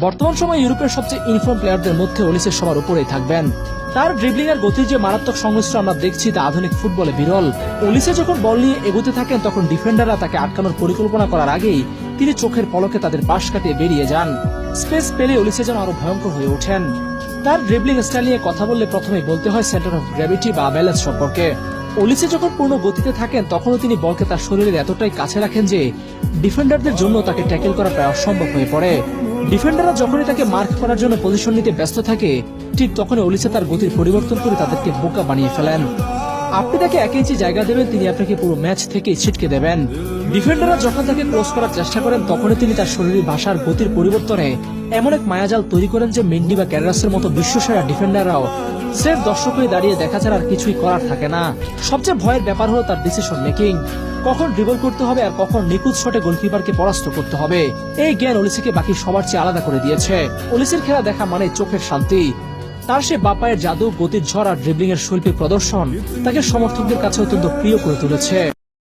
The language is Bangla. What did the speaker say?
বর্তমান সময়ে ইউরোপের সবচেয়ে ইনফর্ম প্লেয়ারদের মধ্যে ওলিসে সবার উপরেই থাকবেন। তার ড্রিবলিং এর গতির যে মারাত্মক সংমিশ্রণ আমরা দেখছি তা আধুনিক ফুটবলে বিরল। ওলিসে যখন বল নিয়ে এগোতে থাকেন তখন ডিফেন্ডাররা তাকে আটকানোর পরিকল্পনা করার আগেই তিনি চোখের পলকে তাদের পাশ কাটিয়ে বেরিয়ে যান। স্পেস পেলে ওলিসে যেন আরো ভয়ঙ্কর হয়ে ওঠেন। তার ড্রিবলিং স্টাইল নিয়ে কথা বললে প্রথমেই বলতে হয় সেন্টার অফ গ্র্যাভিটি বা ব্যালেন্স সম্পর্কে। ওলিসে যখন পূর্ণ গতিতে থাকেন তখনও তিনি বলকে তার শরীরের এতটাই কাছে রাখেন যে ডিফেন্ডারদের জন্য তাকে ট্যাকেল করা প্রায় অসম্ভব হয়ে পড়ে। ডিফেন্ডাররা যখনই তাকে মার্ক করার জন্য পজিশন নিতে ব্যস্ত থাকে ঠিক তখনই ওলিসে তার গতির পরিবর্তন করে তাদেরকে বোকা বানিয়ে ফেলেন। আপনি তাকে 1 ইঞ্চি জায়গা দেবেন, তিনি আপনাকে পুরো ম্যাচ থেকেই ছিটকে দেবেন। ডিফেন্ডাররা যখন তাকে ক্লোজ করার চেষ্টা করেন তখনই তিনি তার শরীরী ভাষার গতির পরিবর্তনে এমন এক মায়াজাল তৈরি করেন যে মেন্ডি বা ক্যারাসের মতো বিশ্বসেরা ডিফেন্ডাররাও স্রেফ দর্শক হয়ে দাঁড়িয়ে দেখা ছাড়া আর কিছুই করার থাকে না। সবচেয়ে ভয়ের ব্যাপার হলো তার ডিসিশন মেকিং, কখন ড্রিবল করতে হবে আর কখন নিখুঁত শটে গোলকিপারকে পরাস্ত করতে হবে। এই জ্ঞান ওলিসেকে বাকি সবার চেয়ে আলাদা করে দিয়েছে। ওলিসের খেলা দেখা মানে চোখের শান্তি। তার সে বাপায়ের জাদু, গতির ঝড় আর ড্রিবলিং এর শৈল্পিক প্রদর্শন তাকে সমর্থকদের কাছে অত্যন্ত প্রিয় করে তুলেছে।